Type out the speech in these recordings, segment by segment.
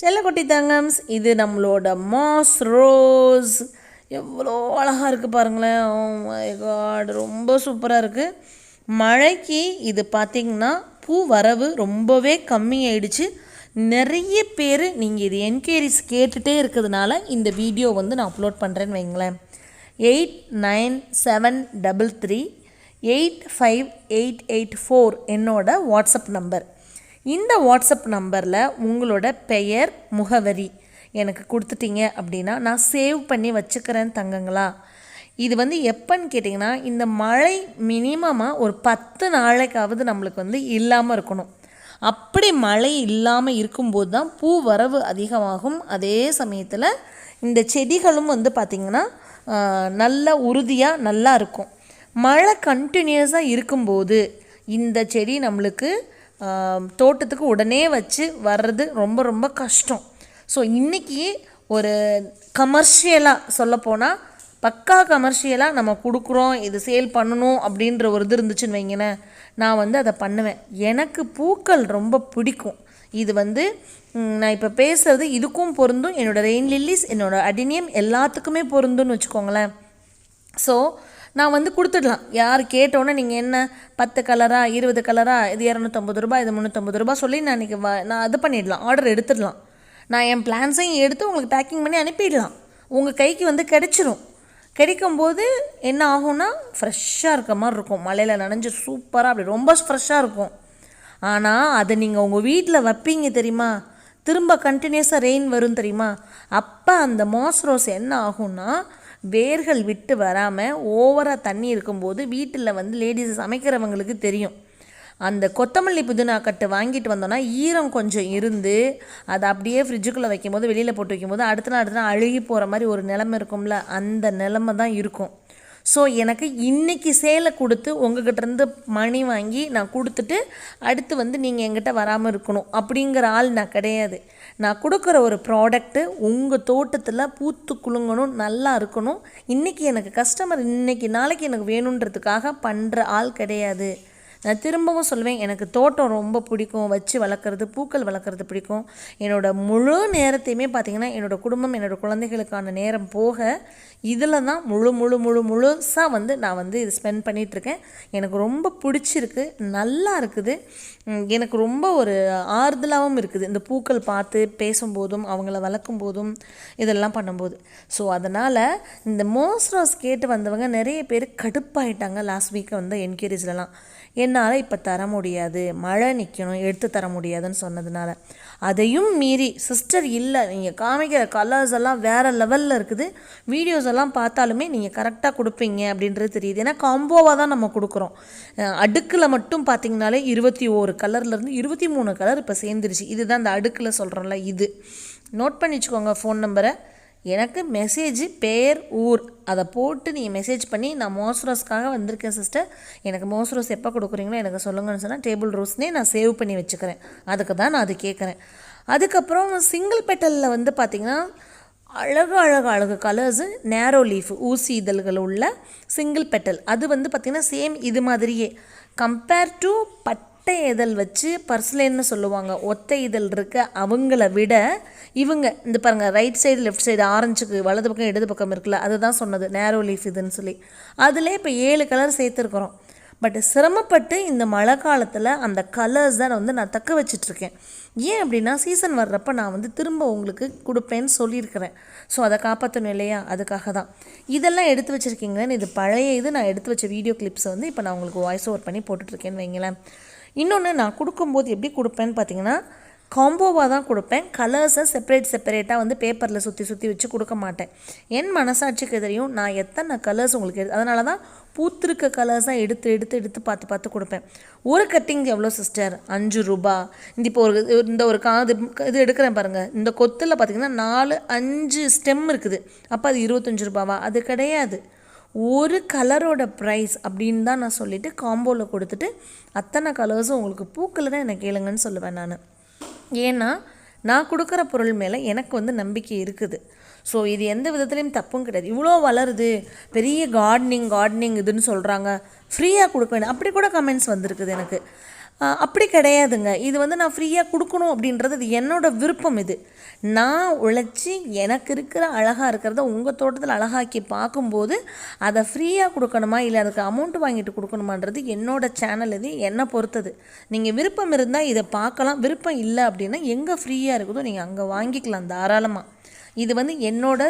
செல்லக்குட்டி தங்கம்ஸ், இது நம்மளோட மாஸ் ரோஸ். எவ்வளோ அழகாக இருக்குது பாருங்களேன். ஓ மை காட், ரொம்ப சூப்பராக இருக்குது. மழைக்கு இது பார்த்திங்கன்னா பூ வரவு ரொம்பவே கம்மியாயிடுச்சு. நிறைய பேர் நீங்கள் இது என்கொயரிஸ் கேட்டுகிட்டே இருக்கிறதுனால இந்த வீடியோ வந்து நான் அப்லோட் பண்ணுறேன்னு வைங்களேன். 8973385884 என்னோட வாட்ஸ்அப் நம்பர். இந்த வாட்ஸ்அப் நம்பரில் உங்களோட பெயர், முகவரி எனக்கு கொடுத்துட்டீங்க அப்படின்னா நான் சேவ் பண்ணி வச்சுக்கிறேன் தங்கங்களா. இது வந்து எப்போன்னு கேட்டிங்கன்னா, இந்த மழை மினிமமாக ஒரு 10 நாளைக்காவது நம்மளுக்கு வந்து இல்லாமல் இருக்கணும். அப்படி மழை இல்லாமல் இருக்கும்போது தான் பூ வரவு அதிகமாகும். அதே சமயத்தில் இந்த செடிகளும் வந்து பார்த்திங்கன்னா நல்ல உறுதியாக நல்லா இருக்கும். மழை கண்டினியூஸாக இருக்கும்போது இந்த செடி நம்மளுக்கு தோட்டத்துக்கு உடனே வச்சு வர்றது ரொம்ப ரொம்ப கஷ்டம். ஸோ இன்றைக்கி ஒரு கமர்ஷியலாக சொல்லப்போனால் பக்கா கமர்ஷியலாக நம்ம கொடுக்குறோம், இது சேல் பண்ணணும் அப்படின்ற ஒரு இது இருந்துச்சுன்னு வைங்களேன், நான் வந்து அதை பண்ணுவேன். எனக்கு பூக்கள் ரொம்ப பிடிக்கும். இது வந்து நான் இப்போ பேசுகிறது இதுக்கும் பொருந்தும், என்னோடய ரெயின் லில்லிஸ், என்னோடய அடினியம் எல்லாத்துக்குமே பொருந்துன்னு வச்சுக்கோங்களேன். ஸோ நான் வந்து கொடுத்துடலாம். யார் கேட்டோன்னே நீங்கள் என்ன 10 கலரா 20 கலரா, இது 250 ரூபா, இது 350 ரூபா சொல்லி நான் இன்றைக்கி நான் இது பண்ணிடலாம், ஆர்டர் எடுத்துடலாம். நான் என் பிளான்ஸையும் எடுத்து உங்களுக்கு பேக்கிங் பண்ணி அனுப்பிடலாம். உங்கள் கைக்கு வந்து கிடைக்கும்போது என்ன ஆகும்னா ஃப்ரெஷ்ஷாக இருக்க மாதிரி இருக்கும். மழையில் நனைஞ்சு சூப்பராக அப்படி ரொம்ப ஃப்ரெஷ்ஷாக இருக்கும். ஆனால் அதை நீங்கள் உங்கள் வீட்டில் வைப்பீங்க தெரியுமா, திரும்ப கண்டினியூஸாக ரெயின் வரும் தெரியுமா, அப்போ அந்த மாஸ் ரோஸ் என்ன ஆகும்னா வேர்கள் விட்டு வராமல் ஓவராக தண்ணி இருக்கும்போது வீட்டில் வந்து லேடிஸ் சமைக்கிறவங்களுக்கு தெரியும். அந்த கொத்தமல்லி புதினா கட்டு வாங்கிட்டு வந்தோன்னா ஈரம் கொஞ்சம் இருந்து அதை அப்படியே ஃப்ரிட்ஜுக்குள்ளே வைக்கும்போது, வெளியில் போட்டு வைக்கும்போது அடுத்த நாள் அழுகி போகிற மாதிரி ஒரு நிலமை இருக்கும்ல, அந்த நிலமை தான் இருக்கும். ஸோ எனக்கு இன்றைக்கி சேலை கொடுத்து உங்கள்கிட்டருந்து மணி வாங்கி நான் கொடுத்துட்டு அடுத்து வந்து நீங்கள் என்கிட்ட வராமல் இருக்கணும் அப்படிங்கிற ஆள் நான் கிடையாது. நான் கொடுக்குற ஒரு ப்ராடக்ட்டு உங்கள் தோட்டத்தில் பூத்து குலுங்கணும், நல்லா இருக்கணும். இன்றைக்கி எனக்கு கஸ்டமர் இன்றைக்கி நாளைக்கு எனக்கு வேணுன்றதுக்காக பண்ணுற ஆள் கிடையாது. நான் திரும்பவும் சொல்லுவேன், எனக்கு தோட்டம் ரொம்ப பிடிக்கும், வச்சு வளர்க்குறது, பூக்கள் வளர்க்குறது பிடிக்கும். என்னோடய முழு நேரத்தையுமே பார்த்திங்கன்னா என்னோடய குடும்பம், என்னோடய குழந்தைகளுக்கான நேரம் போக இதில் தான் முழுசாக வந்து நான் வந்து இது ஸ்பெண்ட் பண்ணிகிட்ருக்கேன். எனக்கு ரொம்ப பிடிச்சிருக்கு, நல்லா இருக்குது. எனக்கு ரொம்ப ஒரு ஆறுதலாகவும் இருக்குது இந்த பூக்கள் பார்த்து பேசும்போதும் அவங்கள வளர்க்கும் போதும் இதெல்லாம் பண்ணும்போது. ஸோ அதனால் இந்த மாஸ் ரோஸ் கேட்டு வந்தவங்க நிறைய பேர் கடுப்பாயிட்டாங்க லாஸ்ட் வீக்கை வந்து என்கொயரிஸ்லாம். என்னால் இப்போ தர முடியாது, மழை நிற்கணும், எடுத்து தர முடியாதுன்னு சொன்னதுனால. அதையும் மீறி சிஸ்டர் இல்லை, நீங்கள் காமிக்கிற கலர்ஸ் எல்லாம் வேறு லெவலில் இருக்குது, வீடியோஸ் எல்லாம் பார்த்தாலுமே நீங்கள் கரெக்டாக கொடுப்பீங்க அப்படின்றது தெரியுது. ஏன்னா காம்போவாக தான் நம்ம கொடுக்குறோம். அடுக்கில் மட்டும் பார்த்திங்கனாலே 21 கலர்லேருந்து 23 கலர் இப்போ சேர்ந்துருச்சு. இதுதான் இந்த அடுக்கில் சொல்கிறோம்ல, இது நோட் பண்ணி வச்சுக்கோங்க ஃபோன் நம்பரை. எனக்கு மெசேஜ், பேர், ஊர் அதை போட்டு நீங்கள் மெசேஜ் பண்ணி நான் மாஸ் ரோஸ்க்காக வந்திருக்கேன் சிஸ்டர், எனக்கு மாஸ் ரோஸ் எப்போ கொடுக்குறீங்களோ எனக்கு சொல்லுங்கன்னு சொன்னால் டேபிள் ரோஸ்னே நான் சேவ் பண்ணி வச்சுக்கிறேன். அதுக்கு தான் நான் அது கேட்குறேன். அதுக்கப்புறம் சிங்கிள் பெட்டலில் வந்து பார்த்திங்கன்னா அழகு கலர்ஸு, நேரோ லீஃப் ஊசி இதழ்கள் உள்ள சிங்கிள் பெட்டல். அது வந்து பார்த்திங்கன்னா சேம் இது மாதிரியே கம்பேர் டு பட்டை இதழ் வச்சு பர்ஸ்லேன்னு சொல்லுவாங்க, ஒத்தை இதழ் இருக்க அவங்கள விட இவங்க இந்த பாருங்கள், ரைட் சைடு லெஃப்ட் சைடு ஆரஞ்சுக்கு வலது பக்கம் இடது பக்கம் இருக்குல்ல, அதுதான் சொன்னது நேரோ லீஃப் இதுன்னு சொல்லி. அதிலே இப்போ 7 கலர் சேர்த்துருக்குறோம். பட் சிரமப்பட்டு இந்த மழை காலத்தில் அந்த கலர்ஸ் தான் வந்து நான் தக்க வச்சிட்ருக்கேன். ஏன் அப்படின்னா சீசன் வர்றப்போ நான் வந்து திரும்ப உங்களுக்கு கொடுப்பேன்னு சொல்லியிருக்கிறேன். ஸோ அதை காப்பாற்றணும் இல்லையா, அதுக்காக தான் இதெல்லாம் எடுத்து வச்சுருக்கீங்களேன்னு. இது பழைய இது நான் எடுத்து வச்ச வீடியோ கிளிப்ஸை வந்து இப்போ நான் உங்களுக்கு வாய்ஸ் ஓவர் பண்ணி போட்டுட்ருக்கேன்னு வைங்களேன். இன்னொன்று, நான் கொடுக்கும்போது எப்படி கொடுப்பேன்னு பார்த்தீங்கன்னா காம்போவாக தான் கொடுப்பேன். கலர்ஸை செப்பரேட்டாக வந்து பேப்பரில் சுற்றி வச்சு கொடுக்க மாட்டேன். என் மனசாட்சிக்கு தெரியும் நான் எத்தனை கலர்ஸ் உங்களுக்கு அதனால தான் பூத்திருக்க கலர்ஸாக எடுத்து பார்த்து கொடுப்பேன். ஒரு கட்டிங் எவ்வளோ சிஸ்டர்? 5 ரூபா. இப்போ இந்த ஒரு இது எடுக்கிறேன் பாருங்கள், இந்த கொத்தில் பார்த்திங்கன்னா 4-5 ஸ்டெம் இருக்குது. அப்போ அது 25 ரூபாவா? அது கிடையாது. ஒரு கலரோட ப்ரைஸ் அப்படின்னு தான் நான் சொல்லிவிட்டு காம்போவில் கொடுத்துட்டு அத்தனை கலர்ஸும் உங்களுக்கு பூக்கள் தான் எனக்கு கேளுங்கன்னு சொல்லுவேன் நான். ஏன்னா நான் கொடுக்குற பொருள் மேலே எனக்கு வந்து நம்பிக்கை இருக்குது. ஸோ இது எந்த விதத்துலேயும் தப்பும் கிடையாது. இவ்வளோ வளருது, பெரிய கார்டனிங் இதுன்னு சொல்கிறாங்க, ஃப்ரீயாக கொடுக்க வேண்டாம் அப்படி கூட கமெண்ட்ஸ் வந்திருக்குது எனக்கு. அப்படி கிடையாதுங்க. இது வந்து நான் ஃப்ரீயாக கொடுக்கணும் அப்படின்றது இது என்னோடய விருப்பம். இது நான் உழைச்சி எனக்கு இருக்கிற அழகாக இருக்கிறத உங்கள் தோட்டத்தில் அழகாக்கி பார்க்கும்போது அதை ஃப்ரீயாக கொடுக்கணுமா இல்லை அதுக்கு அமௌண்ட் வாங்கிட்டு கொடுக்கணுமான்றது என்னோடய சேனல், இது என்னை பொறுத்தது. நீங்கள் விருப்பம் இருந்தால் இதை பார்க்கலாம், விருப்பம் இல்லை அப்படின்னா எங்கே ஃப்ரீயாக இருக்குதோ நீங்கள் அங்கே வாங்கிக்கலாம் தாராளமாக. இது வந்து என்னோட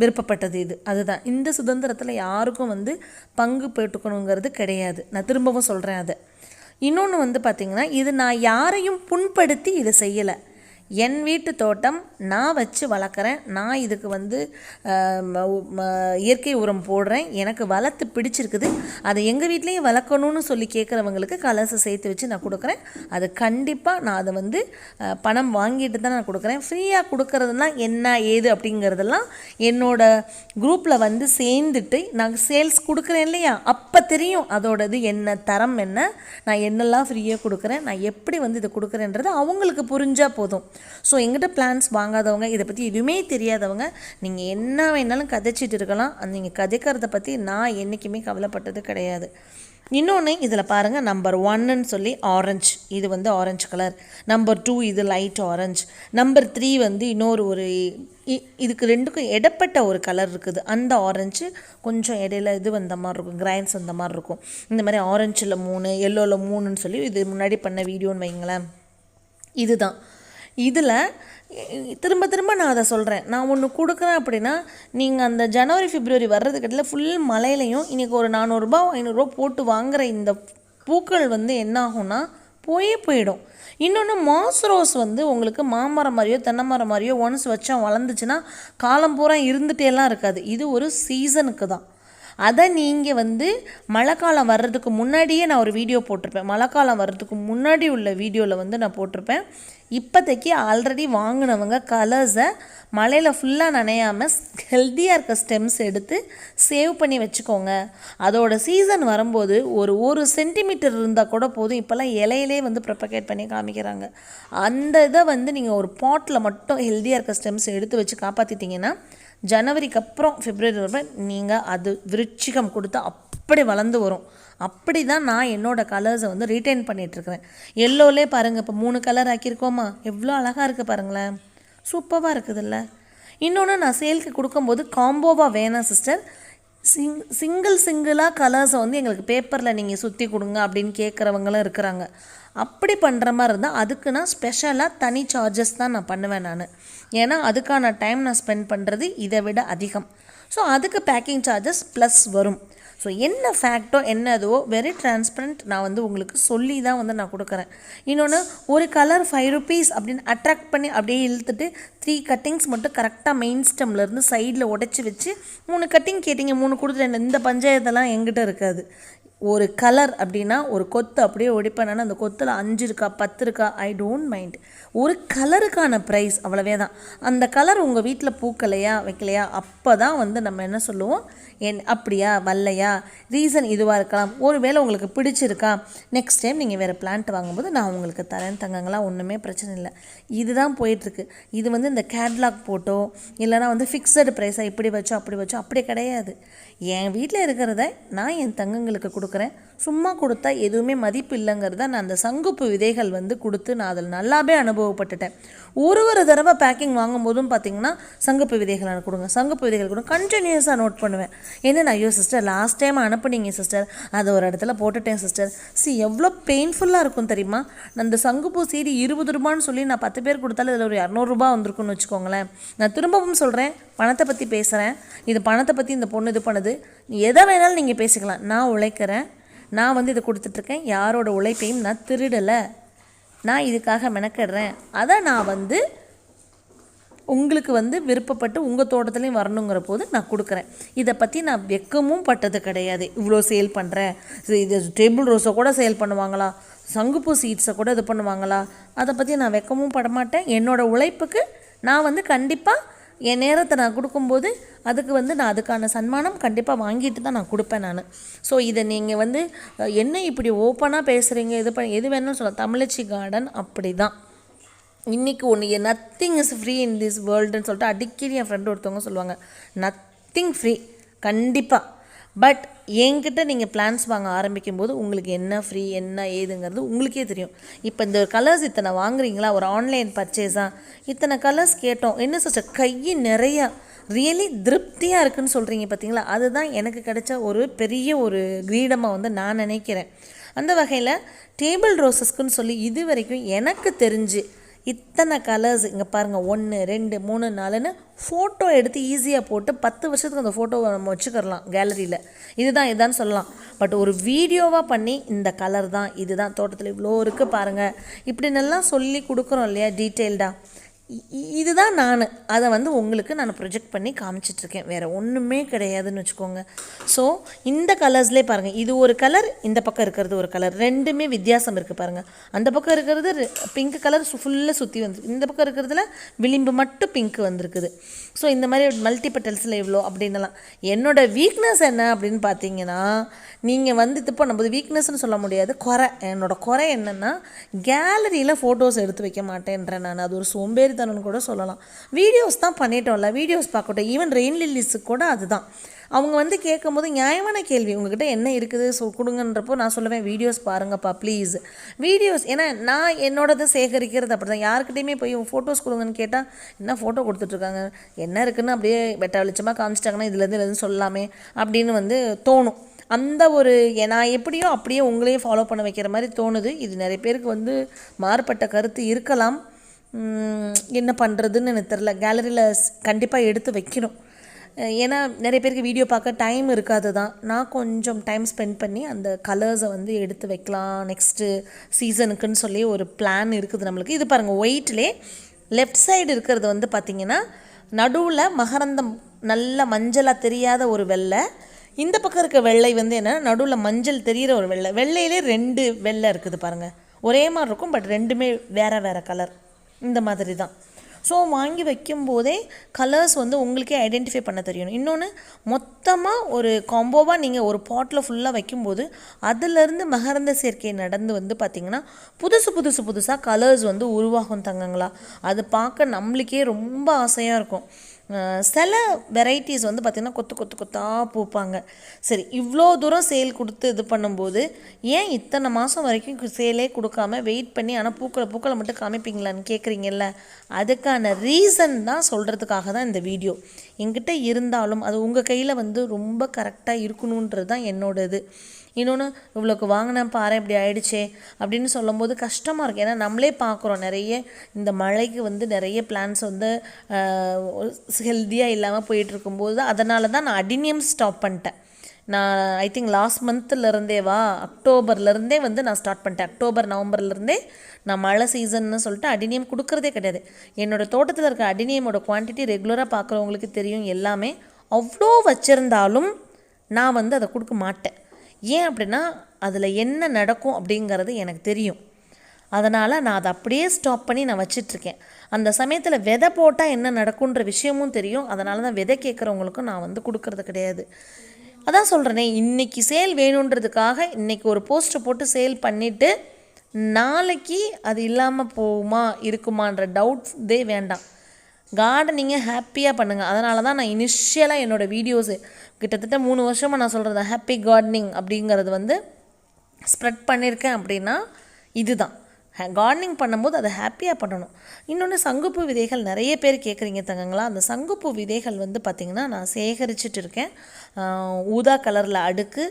விருப்பப்பட்டது. இது அதுதான். இந்த சுதந்திரத்தில் யாருக்கும் வந்து பங்கு பெற்றுக்கணுங்கிறது கிடையாது. நான் திரும்பவும் சொல்கிறேன் அதை. இன்னொன்று வந்து பார்த்திங்கன்னா, இது நான் யாரையும் புண்படுத்தி இதை செய்யலை. என் வீட்டு தோட்டம் நான் வச்சு வளர்க்குறேன். நான் இதுக்கு வந்து இயற்கை உரம் போடுறேன். எனக்கு வளர்த்து பிடிச்சிருக்குது. அதை எங்கள் வீட்லேயும் வளர்க்கணும்னு சொல்லி கேட்குறவங்களுக்கு கலர்ஸை சேர்த்து வச்சு நான் கொடுக்குறேன். அது கண்டிப்பாக நான் அதை வந்து பணம் வாங்கிட்டு தான் நான் கொடுக்குறேன். ஃப்ரீயாக கொடுக்குறதுனா என்ன ஏது அப்படிங்கிறதெல்லாம் என்னோடய குரூப்பில் வந்து சேர்ந்துட்டு நான் சேல்ஸ் கொடுக்குறேன் இல்லையா, அப்போ தெரியும் அதோடது என்ன தரம், என்ன நான் என்னெல்லாம் ஃப்ரீயாக கொடுக்குறேன், நான் எப்படி வந்து இதை கொடுக்குறேன்றது அவங்களுக்கு புரிஞ்சால் போதும். ஸோ எங்கிட்ட பிளான்ஸ் வாங்காதவங்க, இதை பற்றி எதுவுமே தெரியாதவங்க, நீங்கள் என்ன வேணாலும் கதைச்சிட்டு இருக்கலாம். நீங்கள் கதைக்கிறத பற்றி நான் என்றைக்குமே கவலைப்பட்டது கிடையாது. இன்னொன்று இதில் பாருங்கள், நம்பர் 1ன்னு சொல்லி ஆரஞ்சு, இது வந்து ஆரஞ்சு கலர். நம்பர் 2 இது லைட் ஆரஞ்சு. நம்பர் 3 வந்து இன்னொரு இதுக்கு ரெண்டுக்கும் இடப்பட்ட ஒரு கலர் இருக்குது. அந்த ஆரஞ்சு கொஞ்சம் இடையில இது வந்த மாதிரி இருக்கும், கிரைன்ஸ் வந்த மாதிரி இருக்கும். இந்த மாதிரி ஆரஞ்சில் 3, எல்லோவில் 3ன்னு சொல்லி இது முன்னாடி பண்ண வீடியோன்னு வைங்களேன். இதுதான். இதில் திரும்ப திரும்ப நான் அதை சொல்கிறேன். நான் ஒன்று கொடுக்குறேன் அப்படின்னா நீங்கள் அந்த ஜனவரி பிப்ரவரி வர்றதுக்கிட்ட ஃபுல் மழையிலையும் இன்றைக்கி ஒரு 400 500 போட்டு வாங்குகிற இந்த பூக்கள் வந்து என்ன ஆகும்னா போயிடும். இன்னொன்று மாஸ் ரோஸ் வந்து உங்களுக்கு மாமரம் மாதிரியோ தென்னை மரம் மாதிரியோ ஒன்ஸ் வச்சா வளர்ந்துச்சுன்னா காலம் பூரா இருந்துகிட்டேலாம் இருக்காது. இது ஒரு சீசனுக்கு தான். அதை நீங்கள் வந்து மழை காலம் வர்றதுக்கு முன்னாடியே நான் ஒரு வீடியோ போட்டிருப்பேன். மழை காலம் வர்றதுக்கு முன்னாடி உள்ள வீடியோவில் வந்து நான் போட்டிருப்பேன். இப்போதைக்கு ஆல்ரெடி வாங்கினவங்க கலர்ஸை மழையில் ஃபுல்லாக நனையாமல் ஹெல்த்தியாக இருக்க ஸ்டெம்ஸ் எடுத்து சேவ் பண்ணி வச்சுக்கோங்க. அதோட சீசன் வரும்போது ஒரு சென்டிமீட்டர் இருந்தால் கூட போதும். இப்போல்லாம் இலையிலே வந்து ப்ரொபகேட் பண்ணி காமிக்கிறாங்க. அந்த இதை வந்து நீங்கள் ஒரு பாட்டில் மட்டும் ஹெல்த்தியாக இருக்க ஸ்டெம்ஸ் எடுத்து வச்சு காப்பாற்றிட்டிங்கன்னா ஜனவரிக்கு அப்புறம் பிப்ரவரி வரை நீங்கள் அது விருட்சிகம் கொடுத்து அப்படி வளர்ந்து வரும். அப்படி தான் நான் என்னோடய கலர்ஸை வந்து ரீட்டைன் பண்ணிகிட்ருக்கிறேன். எல்லோலே பாருங்கள், இப்போ 3 கலர் ஆக்கியிருக்கோமா, எவ்வளோ அழகாக இருக்குது பாருங்களேன், சூப்பராக இருக்குதுல்ல. இன்னொன்று நான் சேலுக்கு கொடுக்கும்போது காம்போவாக வேணாம் சிஸ்டர், சிங்கிளாக கலர்ஸை வந்து எங்களுக்கு பேப்பரில் நீங்கள் சுற்றி கொடுங்க அப்படின்னு கேட்குறவங்களும் இருக்கிறாங்க. அப்படி பண்ணுற மாதிரி இருந்தால் அதுக்கு நான் ஸ்பெஷலாக தனி சார்ஜஸ் தான் நான் பண்ணுவேன் நான். ஏன்னா அதுக்கான டைம் நான் ஸ்பெண்ட் பண்ணுறது இதை விட அதிகம். ஸோ அதுக்கு பேக்கிங் சார்ஜஸ் ப்ளஸ் வரும். ஸோ என்ன ஃபேக்டோ என்ன அதுவோ வெரி டிரான்ஸ்பரண்ட் நான் வந்து உங்களுக்கு சொல்லி தான் வந்து நான் கொடுக்குறேன். இன்னொன்று, ஒரு கலர் 5 rupees அப்படின்னு அட்ராக்ட் பண்ணி அப்படியே இழுத்துட்டு 3 கட்டிங்ஸ் மட்டும் கரெக்டாக மெயின் ஸ்டெம்லேருந்து சைடில் உடச்சி வச்சு 3 கட்டிங் கேட்டிங்க 3 கொடுத்துட்டு இந்த பஞ்சாயத்தெல்லாம் எங்கிட்ட இருக்காது. ஒரு கலர் அப்படின்னா ஒரு கொத்து அப்படியே ஒடிப்பேனா அந்த கொத்தில் 5 இருக்கா 10 இருக்கா ஐ டோன்ட் மைண்ட். ஒரு கலருக்கான ப்ரைஸ் அவ்வளவே தான். அந்த கலர் உங்கள் வீட்டில் பூக்கலையா வைக்கலையா அப்போ தான் வந்து நம்ம என்ன சொல்லுவோம், அப்படியா வரலையா, ரீசன் இதுவாக இருக்கலாம். ஒரு வேளை உங்களுக்கு பிடிச்சிருக்கா, நெக்ஸ்ட் டைம் நீங்கள் வேறு பிளான்ட் வாங்கும்போது நான் உங்களுக்கு தரேன் தங்கங்களாம், ஒன்றுமே பிரச்சனை இல்லை. இதுதான் போயிட்டுருக்கு. இது வந்து இந்த கேட்லாக் போட்டோ இல்லைனா வந்து ஃபிக்ஸடு ப்ரைஸாக இப்படி வச்சோ அப்படி கிடையாது. என் வீட்டில் இருக்கிறத நான் என் தங்கங்களுக்கு கொடுக்குறேன். சும்மா கொடுத்தா எதுவுமே மதிப்பு இல்லைங்கிறத நான் அந்த சங்குப்பு விதைகள் வந்து கொடுத்து நான் அதில் நல்லாவே அனுபவப்பட்டுட்டேன். ஒரு தடவை பேக்கிங் வாங்கும்போதும் பார்த்திங்கன்னா சங்குப்பு விதைகள் கொடுங்க, சங்குப்பு விதைகள் கொடுங்க, கண்டினியூஸாக நோட் பண்ணுவேன். என்னென்ன, ஐயோ சிஸ்டர் லாஸ்ட் டைம் அனுப்புனீங்க சிஸ்டர், அதை ஒரு இடத்துல போட்டுட்டேன் சிஸ்டர். எவ்வளோ பெயின்ஃபுல்லாக இருக்கும் தெரியுமா. அந்த சங்குப்பூ சீடி 20 ரூபான்னு சொல்லி நான் 10 பேர் கொடுத்தாலும் இதில் ஒரு 200 ரூபா வந்திருக்குன்னு வச்சுக்கோங்களேன். நான் திரும்பவும் சொல்கிறேன், பணத்தை பற்றி பேசுகிறேன். இது பணத்தை பற்றி இந்த பொண்ணு இது பண்ணுது. எதை வேணாலும் நீங்கள் பேசிக்கலாம். நான் உழைக்கிறேன், நான் வந்து இதை கொடுத்துட்ருக்கேன். யாரோட உழைப்பையும் நான் திருடலை. நான் இதுக்காக மெனக்கிடுறேன். அதை நான் வந்து உங்களுக்கு வந்து விருப்பப்பட்டு உங்கள் தோட்டத்துலேயும் வரணுங்கிற போது நான் கொடுக்குறேன். இதை பற்றி நான் வெக்கமும் பட்டது கிடையாது. இவ்வளோ சேல் பண்ணுறேன், இது டேபிள் ரோஸை கூட சேல் பண்ணுவாங்களா, சங்குப்பூ சீட்ஸை கூட இது பண்ணுவாங்களா, அதை பற்றி நான் வெக்கமும் படமாட்டேன். என்னோடய உழைப்புக்கு நான் வந்து கண்டிப்பாக என் நேரத்தை நான் கொடுக்கும்போது அதுக்கு வந்து நான் அதுக்கான சன்மானம் கண்டிப்பாக வாங்கிட்டு தான் நான் கொடுப்பேன் நான். ஸோ இதை நீங்கள் வந்து என்ன இப்படி ஓப்பனாக பேசுகிறீங்க, எது வேணும்னு சொல்ல, தமிழச்சி கார்டன் அப்படி தான். இன்றைக்கி ஒன்று nothing is free in this வேர்ல்டுன்னு சொல்லிட்டு அடிக்கடி என் ஃப்ரெண்டு ஒருத்தவங்க சொல்லுவாங்க. நத்திங் ஃப்ரீ கண்டிப்பாக. பட் என்கிட்ட நீங்கள் பிளான்ஸ் வாங்க ஆரம்பிக்கும் போது உங்களுக்கு என்ன ஃப்ரீ என்ன ஏதுங்கிறது உங்களுக்கே தெரியும். இப்போ இந்த கலர்ஸ் இத்தனை வாங்குறீங்களா, ஒரு ஆன்லைன் பர்ச்சேஸாக இத்தனை கலர்ஸ் கேட்டோம், என்ன சிஸ்டர் கை நிறையா ரியலி திருப்தியாக இருக்குதுன்னு சொல்கிறீங்க பார்த்தீங்களா, அதுதான் எனக்கு கிடைச்ச ஒரு பெரிய ஒரு கிரீடமாக வந்து நான் நினைக்கிறேன். அந்த வகையில் டேபிள் ரோசஸ்க்குன்னு சொல்லி இது வரைக்கும் எனக்கு தெரிஞ்சு இத்தனை கலர்ஸ் இங்கே பாருங்கள் 1 2 3 4ன்னு ஃபோட்டோ எடுத்து ஈஸியாக போட்டு 10 வருஷத்துக்கு அந்த ஃபோட்டோவை நம்ம வச்சுக்கிறலாம் கேலரியில். இதுதான் சொல்லலாம். பட் ஒரு வீடியோவாக பண்ணி இந்த கலர் தான், இதுதான் தோட்டத்தில் இவ்வளோ இருக்குது பாருங்கள் இப்படின்னெல்லாம் சொல்லி கொடுக்குறோம் இல்லையா டீட்டெயில்டாக. இதுதான் அதை வந்து உங்களுக்கு நான் ப்ரொஜெக்ட் பண்ணி காமிச்சிட்ருக்கேன், வேறு ஒன்றுமே கிடையாதுன்னு வச்சுக்கோங்க. ஸோ இந்த கலர்ஸ்லேயே பாருங்கள், இது ஒரு கலர், இந்த பக்கம் இருக்கிறது ஒரு கலர், ரெண்டுமே வித்தியாசம் இருக்குது பாருங்கள். அந்த பக்கம் இருக்கிறது பிங்க் கலர் ஃபுல்லாக சுற்றி வந்து, இந்த பக்கம் இருக்கிறதுல விளிம்பு மட்டும் பிங்க் வந்திருக்குது. ஸோ இந்த மாதிரி மல்டிபெட்டல்ஸில் இவ்வளோ அப்படின்னலாம். என்னோடய வீக்னஸ் என்ன அப்படின்னு பார்த்தீங்கன்னா, நீங்கள் வந்து இது பண்ணும்போது வீக்னஸ்ன்னு சொல்ல முடியாது, என்னோடய குறை என்னென்னா கேலரியில் ஃபோட்டோஸ் எடுத்து வைக்க மாட்டேன்றேன் நான். அது ஒரு சோம்பேறித்தனம்னு கூட சொல்லலாம். வீடியோஸ் தான் பண்ணிட்டோம்ல, வீடியோஸ் பார்க்கட்டும். ஈவன் ரெயின் லில்லிஸுக்கு கூட அதுதான். அவங்க வந்து கேட்கும்போது நியாயமான கேள்வி, உங்ககிட்ட என்ன இருக்குது கொடுங்கன்றப்போ நான் சொல்லுவேன் வீடியோஸ் பாருங்கப்பா ப்ளீஸ். வீடியோஸ் ஏன்னா நான் என்னோடதை சேகரிக்கிறது அப்படி தான். யாருக்கிட்டையுமே போய் ஃபோட்டோஸ் கொடுங்கன்னு கேட்டால் என்ன ஃபோட்டோ கொடுத்துட்ருக்காங்க, என்ன இருக்குதுன்னு அப்படியே வெட்ட வெளிச்சமாக காமிச்சிட்டாங்கன்னா இதுலேருந்து எதுவும் சொல்லலாமே அப்படின்னு வந்து தோணும். அந்த ஒரு நான் எப்படியோ அப்படியே உங்களையும் ஃபாலோ பண்ண வைக்கிற மாதிரி தோணுது. இது நிறைய பேருக்கு வந்து மாறுபட்ட கருத்து இருக்கலாம். என்ன பண்ணுறதுன்னு எனக்கு தெரில. கேலரியில் கண்டிப்பாக எடுத்து வைக்கணும். ஏன்னா நிறைய பேருக்கு வீடியோ பார்க்க டைம் இருக்காது தான். நான் கொஞ்சம் டைம் ஸ்பெண்ட் பண்ணி அந்த கலர்ஸை வந்து எடுத்து வைக்கலாம் நெக்ஸ்ட்டு சீசனுக்குன்னு சொல்லி ஒரு பிளான் இருக்குது நம்மளுக்கு. இது பாருங்கள், ஒயிட்லே லெஃப்ட் சைடு இருக்கிறது வந்து பார்த்திங்கன்னா நடுவில் மகரந்தம் நல்ல மஞ்சளாக தெரியாத ஒரு வெள்ளை, இந்த பக்கம் இருக்க வெள்ளை வந்து என்ன நடுவில் மஞ்சள் தெரிகிற ஒரு வெள்ளை. வெள்ளையிலே 2 வெள்ளை இருக்குது பாருங்கள், ஒரே மாதிரி இருக்கும் பட் ரெண்டுமே வேறு கலர். இந்த மாதிரி தான். ஸோ வாங்கி வைக்கும்போதே கலர்ஸ் வந்து உங்களுக்கே ஐடென்டிஃபை பண்ண தெரியணும். இன்னொன்று மொத்தமாக ஒரு காம்போவாக நீங்கள் ஒரு பாட்டில் ஃபுல்லாக வைக்கும்போது அதிலேருந்து மகரந்த சேர்க்கை நடந்து வந்து பார்த்திங்கன்னா புதுசாக கலர்ஸ் வந்து உருவாகும் தங்கங்களா. அது பார்க்க நம்மளுக்கே ரொம்ப ஆசையாக இருக்கும். சில வெரைட்டிஸ் வந்து பார்த்திங்கன்னா கொத்தாக பூப்பாங்க. சரி, இவ்வளோ தூரம் சேல் கொடுத்து இது பண்ணும்போது ஏன் இத்தனை மாதம் வரைக்கும் சேலே கொடுக்காம வெயிட் பண்ணி ஆனால் பூக்களை மட்டும் காமிப்பீங்களான்னு கேட்குறீங்கல்ல, அதுக்கான ரீசன் தான் சொல்கிறதுக்காக தான் இந்த வீடியோ. என்கிட்ட இருந்தாலும் அது உங்கள் கையில் வந்து ரொம்ப கரெக்டாக இருக்கணுன்றது தான் என்னோடது. இன்னொன்று, இவ்வளோக்கு வாங்கினேன் பாரு இப்படி ஆயிடுச்சே அப்படின்னு சொல்லும்போது கஷ்டமாக இருக்குது. ஏன்னா நம்மளே பார்க்குறோம் நிறைய இந்த மழைக்கு வந்து நிறைய பிளான்ஸ் வந்து ஹெல்த்தியாக இல்லாமல் போயிட்டுருக்கும்போது அதனால தான் நான் அடினியம் ஸ்டாப் பண்ணிட்டேன். நான் ஐ திங்க் லாஸ்ட் மந்த்துலேருந்தே அக்டோபர்லேருந்தே வந்து நான் ஸ்டார்ட் பண்ணிட்டேன். அக்டோபர் நவம்பர்லேருந்தே நான் மழை சீசன்னு சொல்லிட்டு அடினியம் கொடுக்குறதே கிடையாது. என்னோடய தோட்டத்தில் இருக்க அடினியமோட குவான்டிட்டி ரெகுலராக பார்க்குறவங்களுக்கு தெரியும். எல்லாமே அவ்வளோ வச்சுருந்தாலும் நான் வந்து அதை கொடுக்க மாட்டேன். ஏன் அப்படின்னா அதில் என்ன நடக்கும் அப்படிங்கிறது எனக்கு தெரியும். அதனால் நான் அதை அப்படியே ஸ்டாப் பண்ணி நான் வச்சிட்ருக்கேன். அந்த சமயத்தில் விதை போட்டால் என்ன நடக்குன்ற விஷயமும் தெரியும். அதனால தான் விதை கேட்குறவங்களுக்கும் நான் வந்து கொடுக்கறது கிடையாது. அதான் சொல்கிறேனே, இன்றைக்கி சேல் வேணுன்றதுக்காக இன்றைக்கி ஒரு போஸ்டர் போட்டு சேல் பண்ணிவிட்டு நாளைக்கு அது இல்லாமல் போகுமா இருக்குமான்ற டவுட்ஸே வேண்டாம். கார்டனிங்கை ஹாப்பியாக பண்ணுங்கள். அதனால தான் நான் இனிஷியலாக என்னோடய வீடியோஸு கிட்டத்தட்ட 3 வருஷமாக நான் சொல்கிறது ஹாப்பி கார்டனிங் அப்படிங்கிறது வந்து ஸ்ப்ரெட் பண்ணியிருக்கேன். அப்படின்னா இதுதான் கார்டனிங் பண்ணும்போது அதை ஹாப்பியாக பண்ணணும். இன்னொன்று, சங்குப்பூ விதைகள் நிறைய பேர் கேட்குறீங்க தங்கங்களா. அந்த சங்குப்பூ விதைகள் வந்து பார்த்திங்கன்னா நான் சேகரிச்சுட்டு இருக்கேன். ஊதா கலரில் அடுக்கு,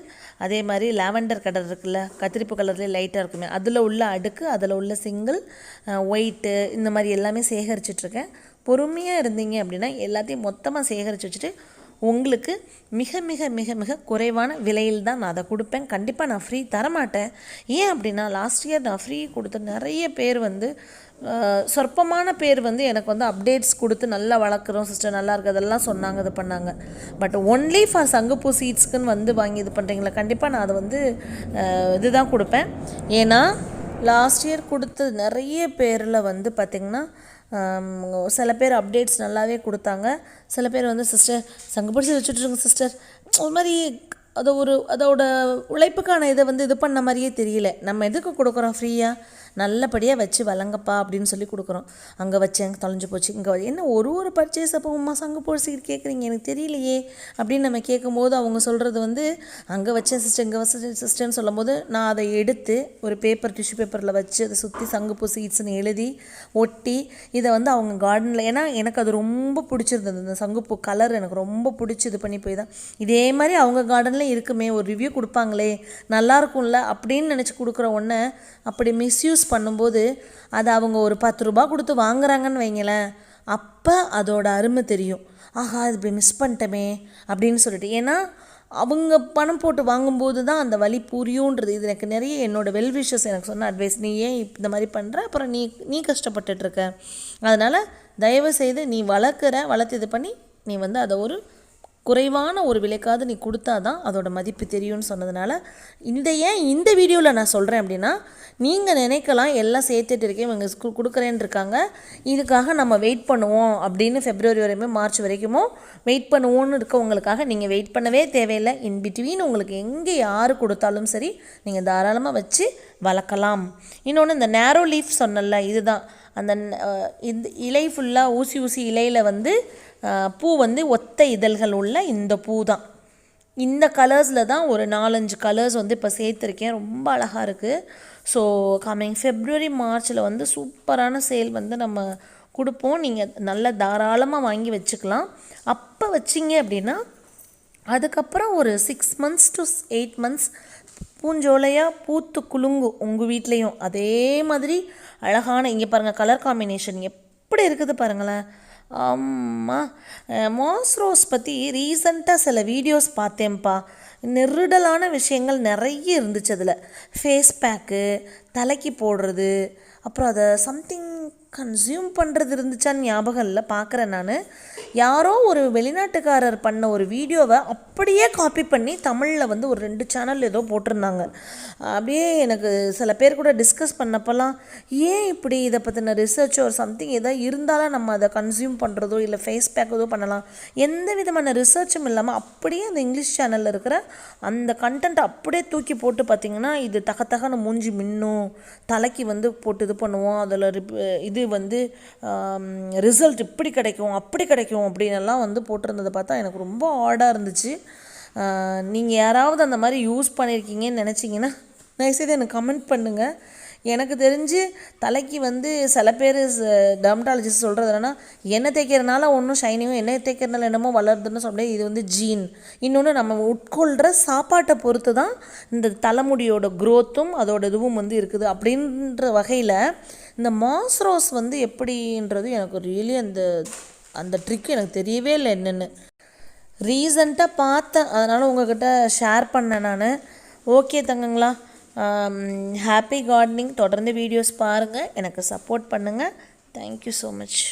அதே மாதிரி லாவெண்டர் கலர் இருக்குல்ல, கத்திரிப்பு கலர்லேயே லைட்டாக இருக்குமே, அதில் உள்ள அடுக்கு, அதில் உள்ள சிங்கிள், ஒயிட்டு, இந்த மாதிரி எல்லாமே சேகரிச்சிட்ருக்கேன். பொறுமையாக இருந்தீங்க அப்படின்னா எல்லாத்தையும் மொத்தமாக சேகரித்து வச்சுட்டு உங்களுக்கு மிக மிக மிக மிக குறைவான விலையில் தான் நான் அதை கொடுப்பேன். கண்டிப்பாக நான் ஃப்ரீ தரமாட்டேன். ஏன் அப்படின்னா லாஸ்ட் இயர் நான் ஃப்ரீ கொடுத்த நிறைய பேர் வந்து சொற்பமான பேர் வந்து எனக்கு வந்து அப்டேட்ஸ் கொடுத்து நல்லா வளர்க்குறோம் சிஸ்டர், நல்லா இருக்குது அதெல்லாம் சொன்னாங்க, இது பண்ணாங்க. பட் ஒன்லி ஃபார் சங்குப்பூ சீட்ஸ்க்குன்னு வந்து வாங்கி இது பண்ணுறீங்களா, கண்டிப்பாக நான் அதை வந்து இதுதான் கொடுப்பேன். ஏன்னா லாஸ்ட் இயர் கொடுத்த நிறைய பேரில் வந்து பார்த்திங்கன்னா சில பேர் அப்டேட்ஸ் நல்லாவே கொடுத்தாங்க. சில பேர் வந்து சிஸ்டர் சங்குப்பூ சீட் வச்சுட்ருங்க சிஸ்டர், ஒரு மாதிரி அதோட உழைப்புக்கான இதை வந்து இது பண்ண மாதிரியே தெரியல. நம்ம எதுக்கு கொடுக்குறோம் ஃப்ரீயாக, நல்லபடியாக வச்சு வளங்கப்பா அப்படின்னு சொல்லி கொடுக்குறோம். அங்கே வச்சேன் தொலைஞ்சு போச்சு, இங்கே என்ன ஒரு பர்ச்சேஸ் அப்போ உமா சங்குப்பூ சீட் கேட்குறீங்க எனக்கு தெரியலையே அப்படின்னு நம்ம கேட்கும்போது அவங்க சொல்கிறது வந்து அங்கே வச்சேன் சிஸ்டர் இங்கே வச்சேன் சிஸ்டர்னு சொல்லும் போது நான் அதை எடுத்து ஒரு டிஷ்யூ பேப்பரில் வச்சு அதை சுற்றி சங்குப்பூ சீட்ஸ்னு எழுதி ஒட்டி இதை வந்து அவங்க கார்டனில், ஏன்னா எனக்கு அது ரொம்ப பிடிச்சிருந்தது, இந்த சங்குப்பூ கலர் எனக்கு ரொம்ப பிடிச்சி இது பண்ணி போய் தான் இதே மாதிரி அவங்க கார்டனில் இருக்குமே ஒரு ரிவ்யூ கொடுப்பாங்களே நல்லாயிருக்கும்ல அப்படின்னு நினச்சி கொடுக்குற ஒன்றை அப்படி மிஸ்யூஸ் பண்ணும்போது அதை அவங்க ஒரு 10 ரூபா கொடுத்து வாங்குறாங்கன்னு வைங்களேன், அப்போ அதோட அருமை தெரியும். ஆஹா இது இப்படி மிஸ் பண்ணிட்டோமே அப்படின்னு சொல்லிட்டு, ஏன்னா அவங்க பணம் போட்டு வாங்கும்போது தான் அந்த வலி புரியுன்றது. இது எனக்கு நிறைய என்னோடய வெல்விஷஸ் எனக்கு சொன்ன அட்வைஸ். நீ ஏன் இந்த மாதிரி பண்ணுற, அப்புறம் நீ கஷ்டப்பட்டுட்ருக்க, அதனால் தயவுசெய்து நீ வளர்த்து இது பண்ணி நீ வந்து அதை ஒரு குறைவான ஒரு விலைக்காவது நீ கொடுத்தா தான் அதோட மதிப்பு தெரியும்னு சொன்னதுனால இந்த வீடியோவில் நான் சொல்கிறேன் அப்படின்னா, நீங்கள் நினைக்கலாம் எல்லாம் சேர்த்துட்டு இருக்கேன் இவங்க கொடுக்குறேன்னு இருக்காங்க, இதுக்காக நம்ம வெயிட் பண்ணுவோம் அப்படின்னு February வரையுமே மார்ச் வரைக்குமோ வெயிட் பண்ணுவோன்னு இருக்கவங்களுக்காக நீங்கள் வெயிட் பண்ணவே தேவையில்லை. இன்பிட்வீன் உங்களுக்கு எங்கே யார் கொடுத்தாலும் சரி நீங்கள் தாராளமாக வச்சு வளர்க்கலாம். இன்னொன்று இந்த நேரோ லீஃப் சொன்னல, இதுதான் அந்த இந்த இலை ஃபுல்லாக ஊசி இலையில் வந்து பூ வந்து ஒத்த இதழ்கள் உள்ள இந்த பூ தான். இந்த கலர்ஸில் தான் ஒரு 4-5 கலர்ஸ் வந்து இப்போ சேர்த்துருக்கேன், ரொம்ப அழகாக இருக்குது. ஸோ கம்மிங் February மார்ச்சில் வந்து சூப்பரான சேல் வந்து நம்ம கொடுப்போம். நீங்கள் நல்ல தாராளமாக வாங்கி வச்சுக்கலாம். அப்போ வச்சிங்க அப்படின்னா அதுக்கப்புறம் ஒரு 6 months to 8 months பூஞ்சோலையாக பூத்து குலுங்கும் உங்கள் வீட்லேயும். அதே மாதிரி அழகான இங்கே பாருங்கள் கலர் காம்பினேஷன் எப்படி இருக்குது பாருங்களேன். ஆமாம், மாஸ் ரோஸ் பற்றி ரீசண்டாக சில வீடியோஸ் பார்த்தேன்ப்பா. நெருடலான விஷயங்கள் நிறைய இருந்துச்சு அதில். ஃபேஸ் பேக்கு, தலைக்கு போடுறது, அப்புறம் அதை சம்திங் கன்சியூம் பண்ணுறது இருந்துச்சான்னு ஞாபகம் இல்லை, பார்க்குறேன் நான். யாரோ ஒரு வெளிநாட்டுக்காரர் பண்ண ஒரு வீடியோவை அப்படியே காப்பி பண்ணி தமிழில் வந்து ஒரு 2 சேனல் ஏதோ போட்டிருந்தாங்க. அப்படியே எனக்கு சில பேர் கூட டிஸ்கஸ் பண்ணப்போலாம், ஏன் இப்படி இதை பற்றின ரிசர்ச்சோ ஒரு சம்திங் எதாவது இருந்தாலும் நம்ம அதை கன்சியூம் பண்ணுறதோ இல்லை ஃபேஸ் பேக் ஏதோ பண்ணலாம், எந்த விதமான ரிசர்ச்சும் இல்லாமல் அப்படியே அந்த இங்கிலீஷ் சேனலில் இருக்கிற அந்த கண்டென்ட் அப்படியே தூக்கி போட்டு பார்த்திங்கன்னா இது தகத்தகன்னு மூஞ்சி மின்னும், தலைக்கு வந்து போட்டு இது பண்ணுவோம், அதில் இது வந்து ரிசல்ட் இப்படி கிடைக்கும் அப்படி கிடைக்கும் அப்படின்னெல்லாம் வந்து போட்டிருந்ததை பார்த்தா எனக்கு ரொம்ப ஆடாக இருந்துச்சு. நீங்கள் யாராவது அந்த மாதிரி யூஸ் பண்ணியிருக்கீங்கன்னு நினச்சிங்கன்னா தயவுசெய்து எனக்கு கமெண்ட் பண்ணுங்கள். எனக்கு தெரிஞ்சு தலைக்கு வந்து சில பேர் டெர்மட்டாலஜிஸ்ட் சொல்கிறது என்னென்னா, எண்ணெய் தேய்க்கிறதுனால ஒன்றும் ஷைனிங்கும் எண்ணெய் தேய்க்கிறதுனால என்னமோ வளருதுன்னு சொல்ல, இது வந்து ஜீன். இன்னொன்று நம்ம உட்கொள்கிற சாப்பாட்டை பொறுத்து தான் இந்த தலைமுடியோட க்ரோத்தும் அதோட இதுவும் வந்து இருக்குது. அப்படின்ற வகையில் இந்த மாஸ் ரோஸ் வந்து எப்படின்றது எனக்கு ரியலி அந்த ட்ரிக்கு எனக்கு தெரியவே இல்லை என்னென்னு. ரீசண்டாக பார்த்தேன், அதனால் உங்கள்கிட்ட ஷேர் பண்ணேன் நான். ஓகே தங்கங்களா, ஹாப்பி கார்டனிங். தொடர்ந்து வீடியோஸ் பாருங்கள், எனக்கு சப்போர்ட் பண்ணுங்கள். Thank you so much.